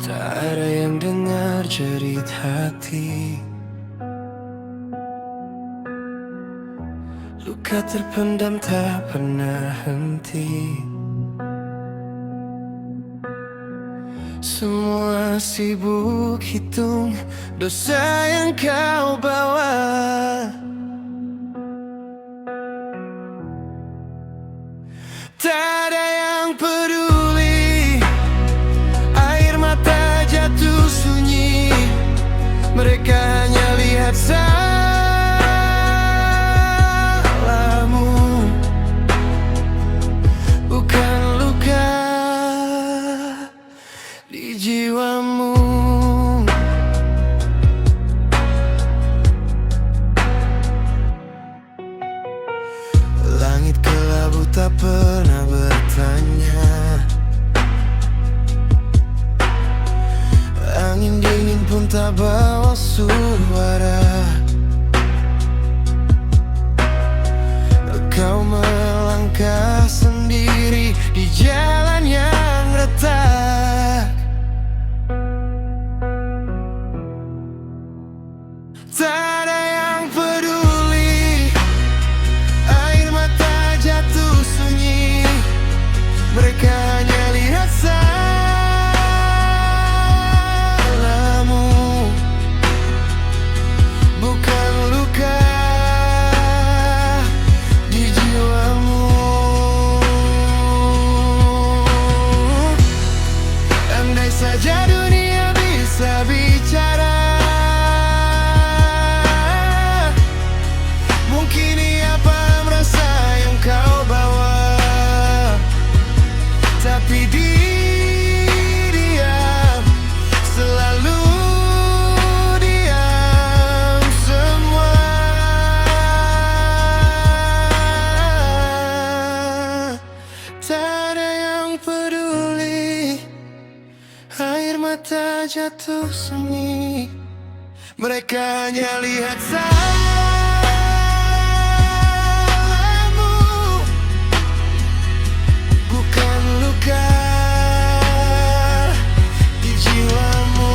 Tak ada yang dengar jerit hati. Luka terpendam tak pernah henti. Semua sibuk hitung dosa yang kau bawa. Tak ada yang peduli. Air mata jatuh sunyi. Mereka hanya lihat salahmu, bukan luka di jiwamu. Langit kelabu tak pernah bertanya. Angin dingin pun tak bawa suara. Kau melangkah sendiri di jalan yang retak. Tak ada yang peduli. Air mata jatuh sunyi. Mereka hanya lihat salahmu, bukan luka di jiwamu. Andai saja dunia bisa bicara, mungkin ia paham rasa yang kau bawa. Tapi diam, selalu diam semua. Tak ada yang peduli. Air mata jatuh sunyi. Mereka hanya lihat salahmu, bukan luka di jiwamu.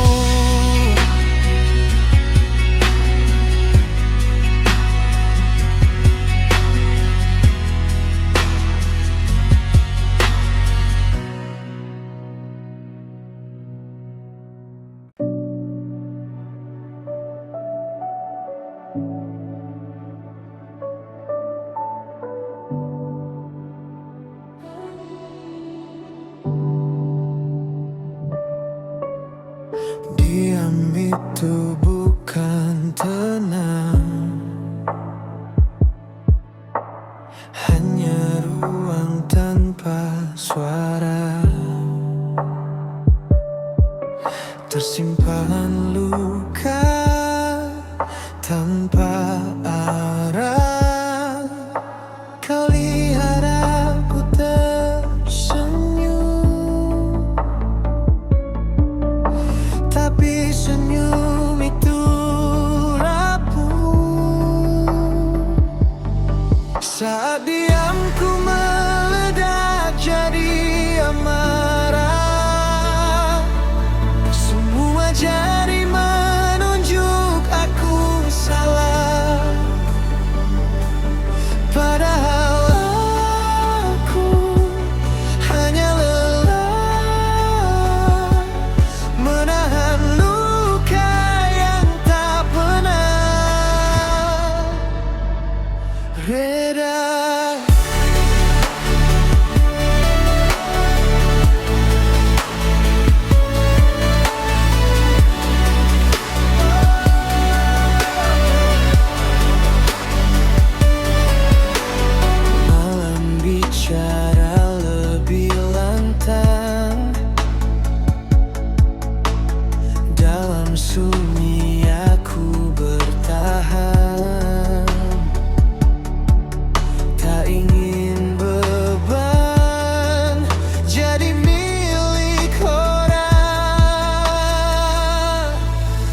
Diam itu bukan tenang, hanya ruang tanpa suara. Tersimpan luka tanpa arah. Kau lihat aku tersenyum, tapi senyum itu rapuh. Saat diamku meledak jadi amarah. Semua jari menunjuk aku salah, padahal aku hanya lelah menahan luka yang tak pernah reda. Malam bicara lebih lantang. Dalam sunyi aku bertahan. Tak ingin beban jadi milik orang.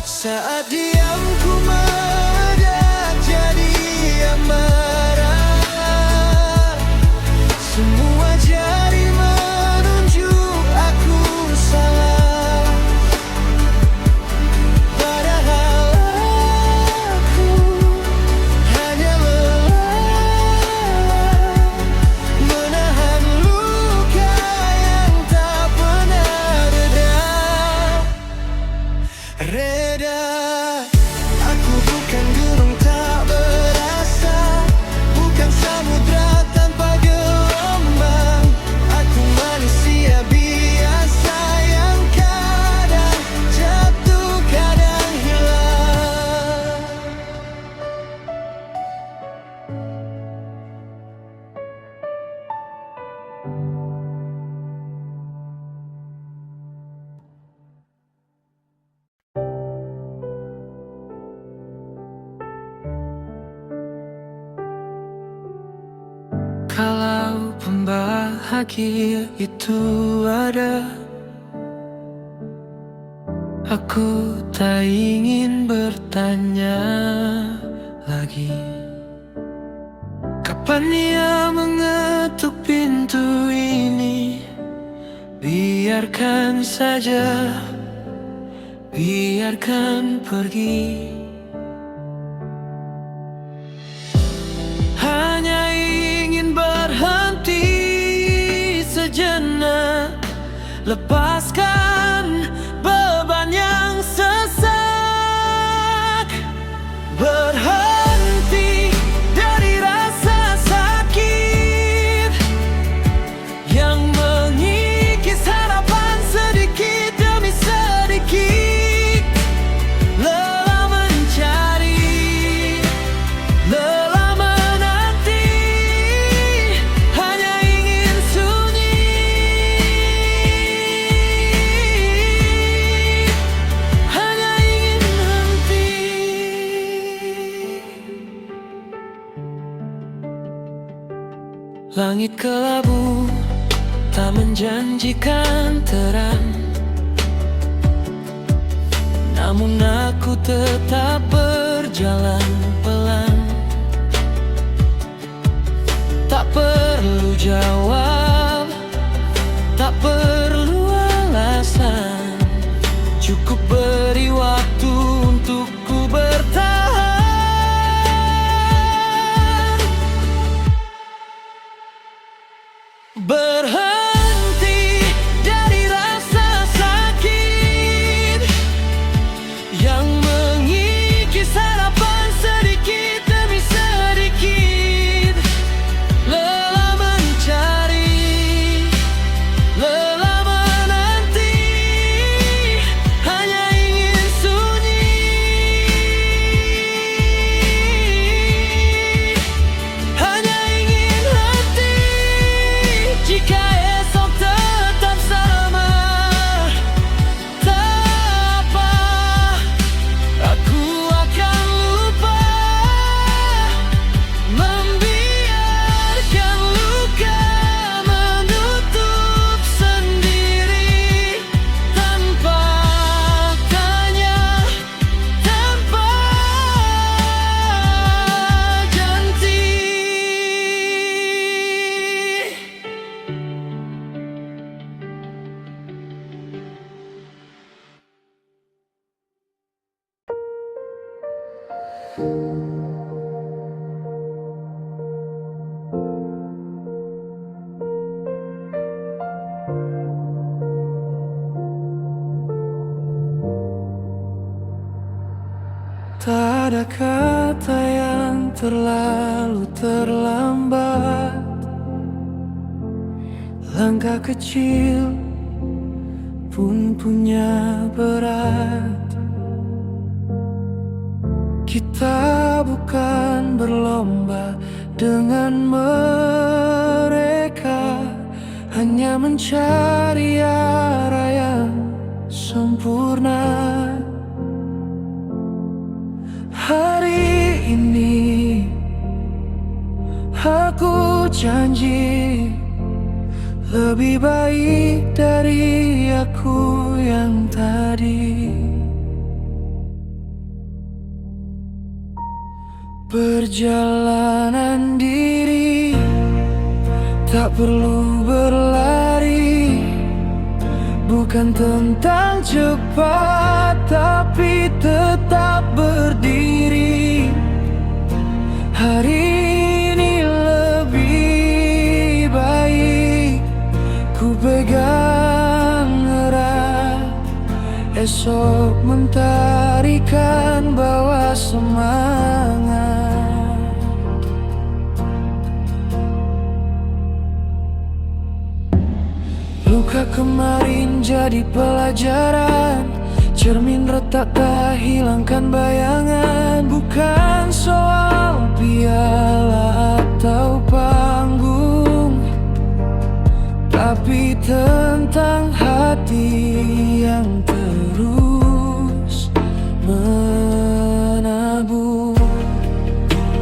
Saat diamku meledak jadi amarah. Semua jari menunjuk aku salah, Kalau pembahagia itu ada, aku tak ingin bertanya lagi. Kapan ia mengetuk pintu ini? Biarkan saja, biarkan pergi. Hanya ingin berhenti sejenak, lepaskan beban yang sesak. Berhenti dari rasa sakit yang mengikis harapan sedikit demi sedikit. Lelah mencari, lelah menanti, hanya ingin sunyi, hanya ingin henti. Langit kelabu tak menjanjikan terang, namun aku tetap berjalan pelan. Tak perlu jawab, tak perlu alasan, cukup beri waktu untukku bertahan. Berhenti dari rasa sakit yang mengikis harapan sedikit demi sedikit. Lelah mencari, lelah menanti, hanya ingin sunyi, hanya ingin henti. Jika esok tetap sama, tak apa, aku akan lupa. Membiarkan luka menutup sendiri, tanpa tanya, tanpa ganti. Tak ada kata yang terlalu terlambat. Langkah kecil pun punya berat. Kita bukan berlomba dengan mereka, hanya mencari arah yang sempurna. Hari ini aku janji lebih baik dari aku yang tadi. Perjalanan diri tak perlu berlari, bukan tentang cepat tapi tetap berdiri. Hari ini lebih baik ku pegang erat, esok mentarikan bawa semangat. Luka kemarin jadi pelajaran, cermin retak tak hilangkan bayangan. Bukan soal piala atau panggung, tapi tentang hati yang terus menabur.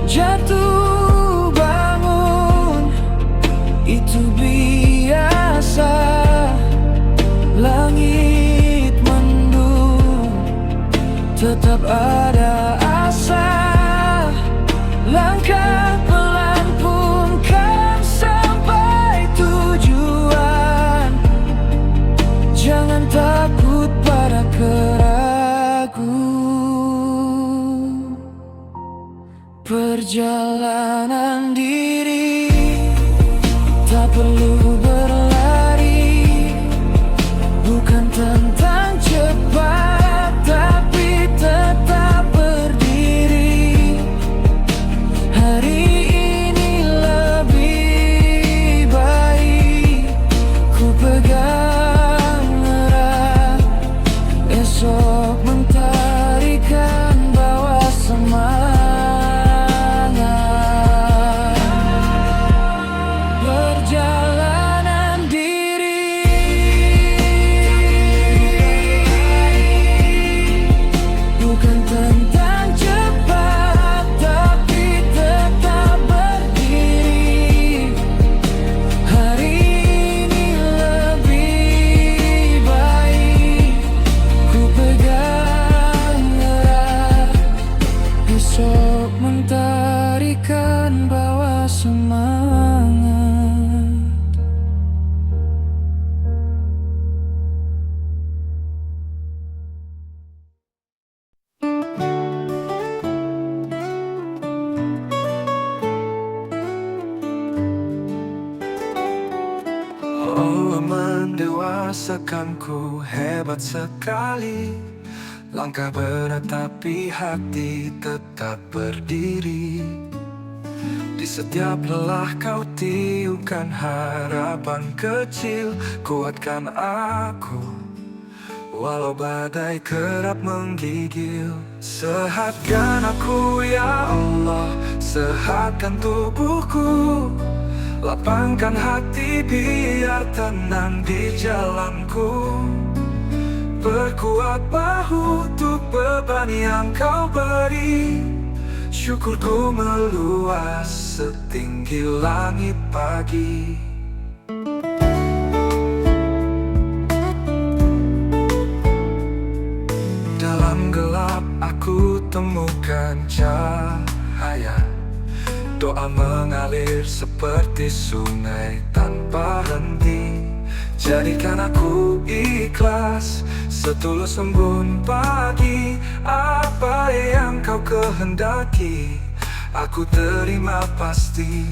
Jatuh bangun tetap ada asa. Langkah pelan pun kan sampai tujuan. Jangan takut pada keraguan. Perjalanan diri tak perlu berlari, bukan tentang cepat tapi tetap berdiri. Hari ini lebih baik ku pegang erat, esok mentarikan bawa semangat. Perjalanan diri bukan tentang cepat tapi tetap berdiri. Hari ini lebih baik ku pegang erat, esok mentarikan bawa semangat. Oh, mendewasakanku hebat sekali. Langkah berat tapi hati tetap berdiri. Di setiap lelah kau tiupkan harapan kecil. Kuatkan aku walau badai kerap menggigil. Sehatkan aku ya Allah, sehatkan tubuhku. Lapangkan hati biar tenang di jalanku. Perkuat bahu untuk beban yang kau beri. Syukurku meluas setinggi langit pagi. Dalam gelap aku temukan cahaya. Doa mengalir seperti sungai tanpa henti. Jadikan aku ikhlas, setulus embun pagi. Apa yang kau kehendaki, aku terima pasti.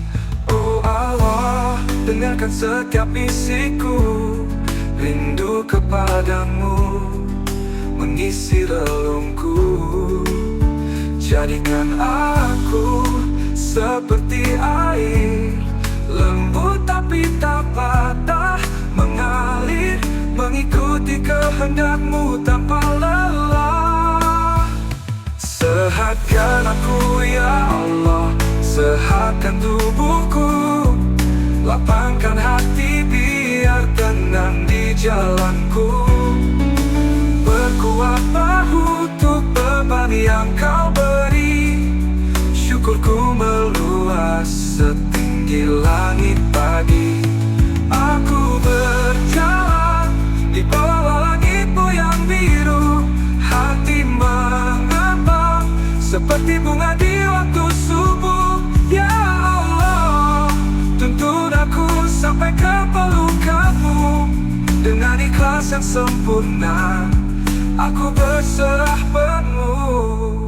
Oh Allah, dengarkan setiap bisiku. Rindu kepadamu mengisi relungku. Jadikan aku seperti air, lembut tapi tak patah, mengalir mengikuti kehendakmu tanpa lelah. Sehatkan aku ya Allah, sehatkan tubuhku. Lapangkan hati biar tenang di jalanku. Berkuat bahu untuk beban yang kau beri. Syukurku meluas setinggi langit pagi. Aku berjalan di bawah langitmu yang biru. Hati mengembang seperti bunga di waktu subuh. Ya Allah, tuntun aku sampai ke pelukanmu. Dengan ikhlas yang sempurna, aku berserah penuh.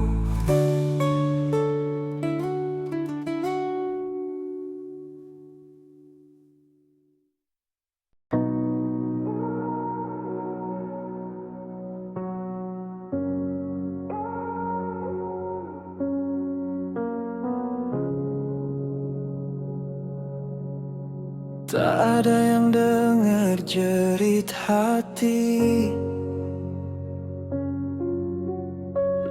Tak ada yang dengar jerit hati.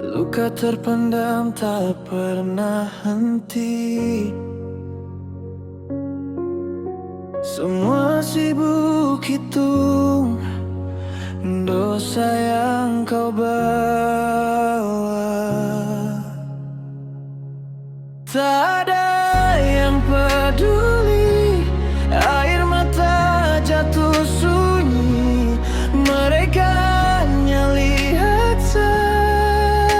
Luka terpendam tak pernah henti. Semua sibuk hitung dosa yang kau bawa. Tak ada yang peduli, air mata jatuh sunyi. Mereka hanya lihat saja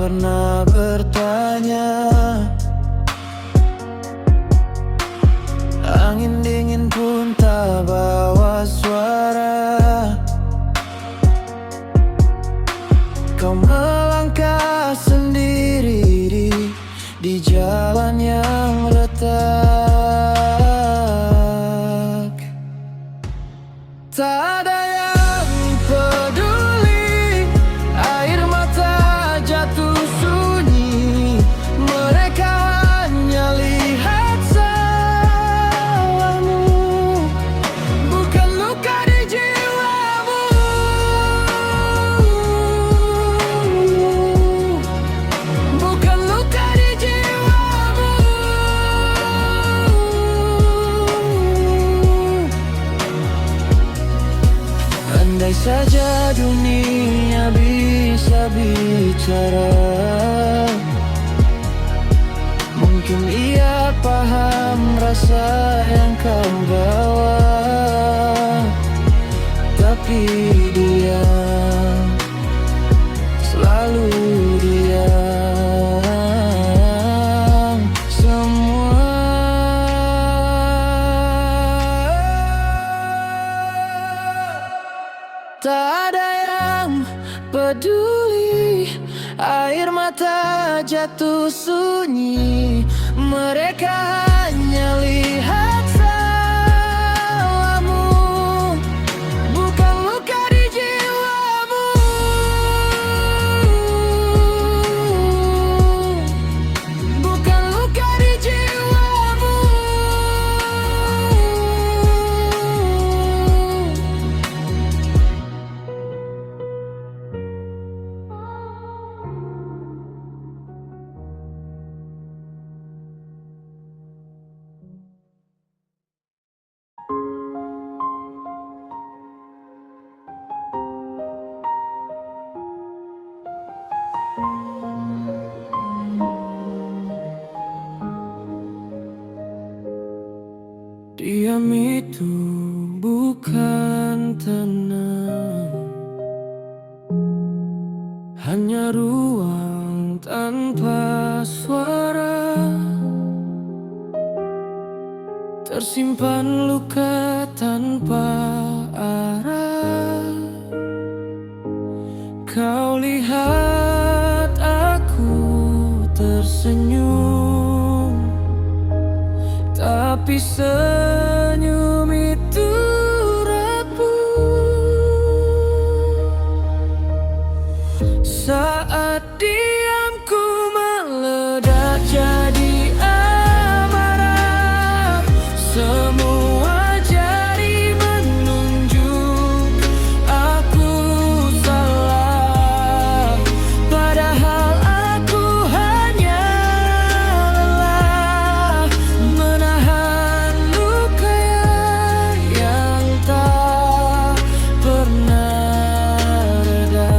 pernah bertanya. Angin dingin pun tak bawa suara. Kau melangkah sendiri di jalan yang retak. Tak ada yang peduli, air mata jatuh sunyi. Mereka hanya lihat salahmu, bukan luka di jiwamu. Bukan luka di jiwamu. Andai saja dunia bisa bicara, mungkin ia paham rasa yang kau bawa. Tapi diam, selalu diam. Semua tak ada yang peduli, air mata jatuh sunyi. Mereka hanya lihat salahmu, bukan luka di jiwamu. Bukan luka di jiwamu. Diam itu bukan tenang, hanya ruang tanpa suara. Tersimpan luka tanpa arah. Kau lihat aku tersenyum, tapi senyum itu rapuh. Saat diamku meledak jadi amarah, semua jari menunjuk aku salah. Padahal aku hanya lelah menahan luka yang tak pernah reda.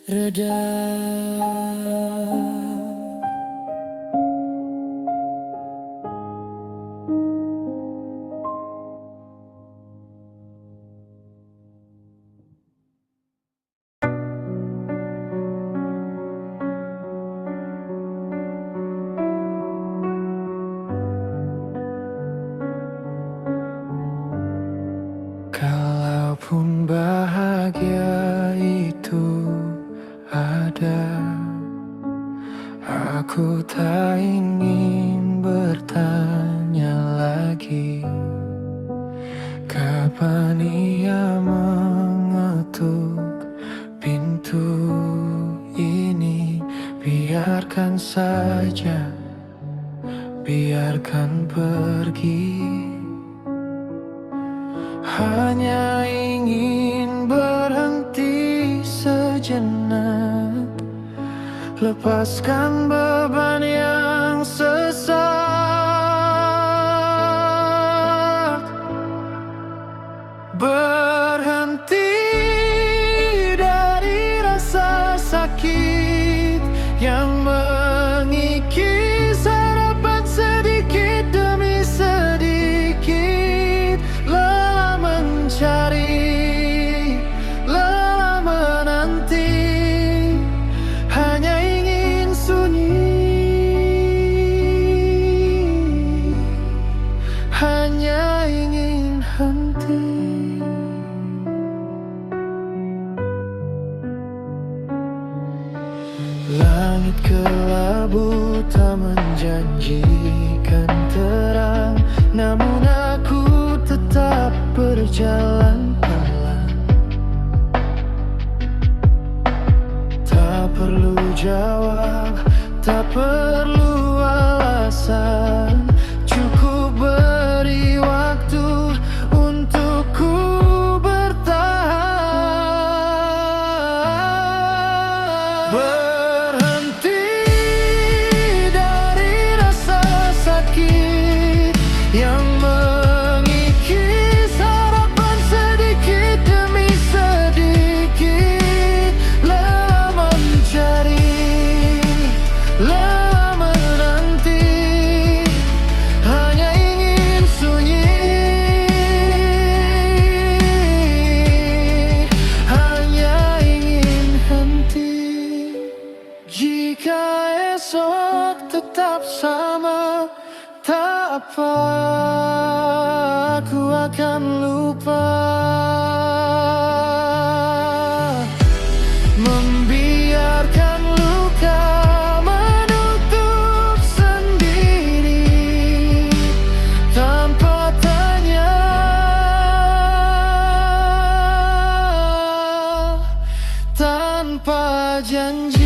reda. Kalaupun bahagia itu ada, aku tak ingin bertanya lagi kapan ia mengetuk pintu ini. Biarkan saja, biarkan pergi. Hanya ingin berhenti sejenak, lepaskan beban yang sesak. Berhenti dari rasa sakit yang mengikis harapan sedikit demi sedikit. Lelah mencari, lelah menanti, hanya ingin sunyi, hanya ingin henti. Langit kelabu tak menjanjikan terang, namun aku tetap berjalan pelan. Tak perlu jawab, tak perlu alasan, cukup beri waktu untukku bertahan. Berhenti dari rasa sakit yang mengikis harapan sedikit demi sedikit. Lelah mencari, lelah menanti, hanya ingin sunyi, hanya ingin henti. Jika esok tetap sama, tak apa, aku akan lupa. Membiarkan luka menutup sendiri tanpa tanya, tanpa janji.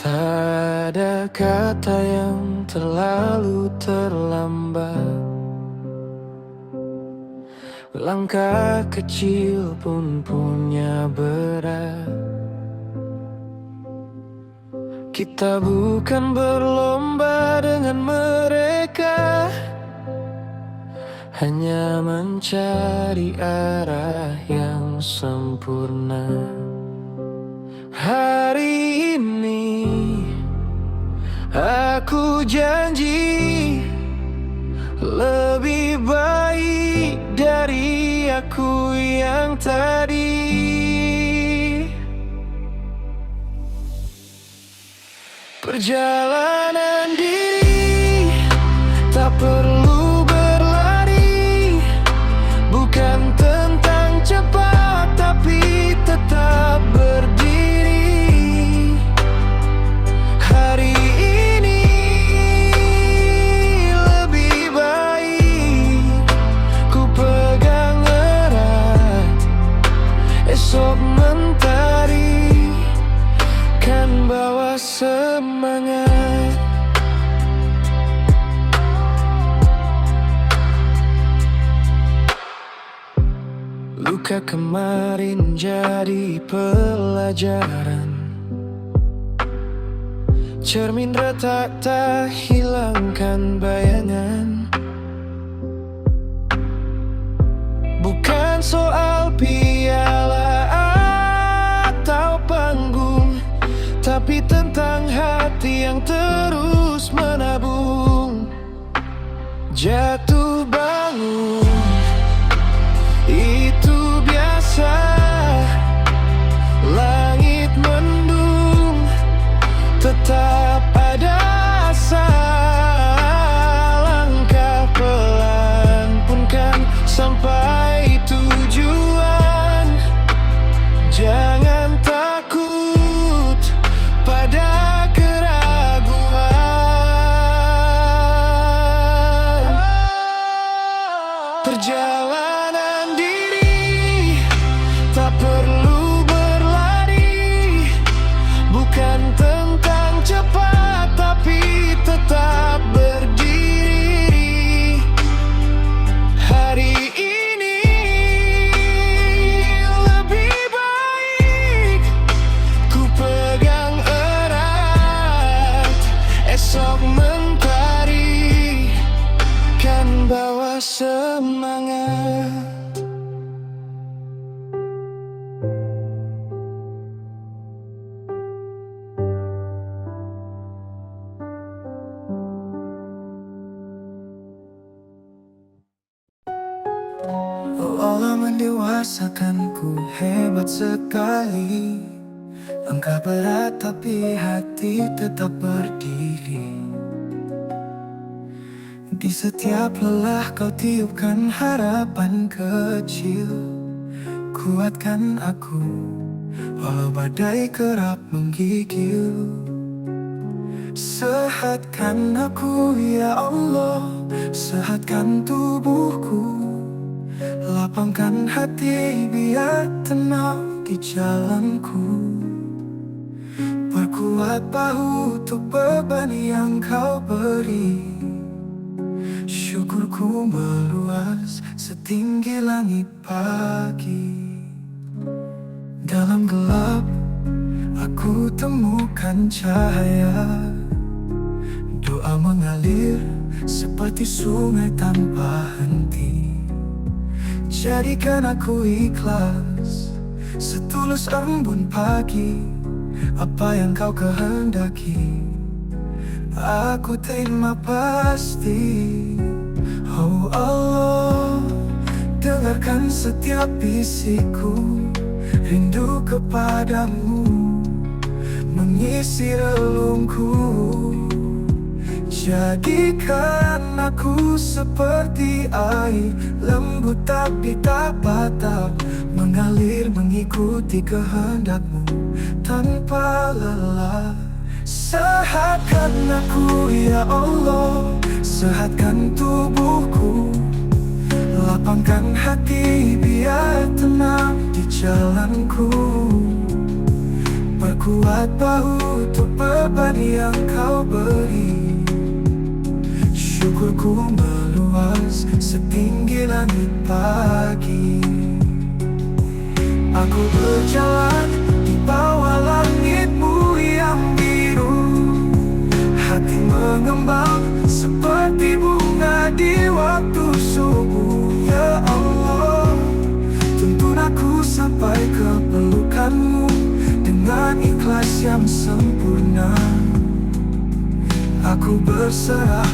Tak ada kata yang terlalu terlambat, langkah kecil pun punya berat. Kita bukan berlomba dengan mereka, hanya mencari arah yang sempurna. Hari ini aku janji lebih baik dari aku yang tadi. Perjalanan diri tak perlu berlari, bukan tentang cepat tapi tetap berdiri. Hari ini lebih baik ku pegang erat Luka kemarin jadi pelajaran, cermin retak tak hilangkan bayangan. Bukan soal piala atau panggung, tapi tentang hati yang terus menabung. Jatuh bangun itu biasa, langit mendung, tetap ada asa. Langkah pelan pun kan sampai tujuan. Jangan takut pada keraguan. Perjalanan diri tak perlu berlari, bukan tentang cepat tapi tetap berdiri. Hari ini lebih baik ku pegang erat, esok mentari kan bawa semangat. Oh Allah mendewasakanku, hebat sekali. Langkah berat tapi hati tetap berdiri. Di setiap lelah kau tiupkan harapan kecil. Kuatkan aku walau badai kerap menggigil. Sehatkan aku ya Allah, sehatkan tubuhku. Lapangkan hati biar tenang di jalanku. Perkuat bahu untuk beban yang kau beri. Syukurku meluas setinggi langit pagi. Dalam gelap aku temukan cahaya. Doa mengalir seperti sungai tanpa henti. Jadikan aku ikhlas, setulus embun pagi. Apa yang kau kehendaki, aku terima pasti. Oh Allah, dengarkan setiap bisikku. Rindu kepadamu mengisi relungku. Jadikan aku seperti air, lembut tapi tak patah, mengalir mengikuti kehendakmu tanpa lelah. Sehatkan aku ya Allah, sehatkan tubuhku. Lapangkan hati biar tenang di jalanku. Perkuat bahu untuk beban yang kau beri. Syukurku meluas setinggi langit pagi. Aku berjalan di bawah langitmu yang biru. Hati mengembang seperti bunga di waktu subuh. Ya Allah, tuntun aku sampai ke pelukanmu dengan ikhlas yang sempurna. Aku berserah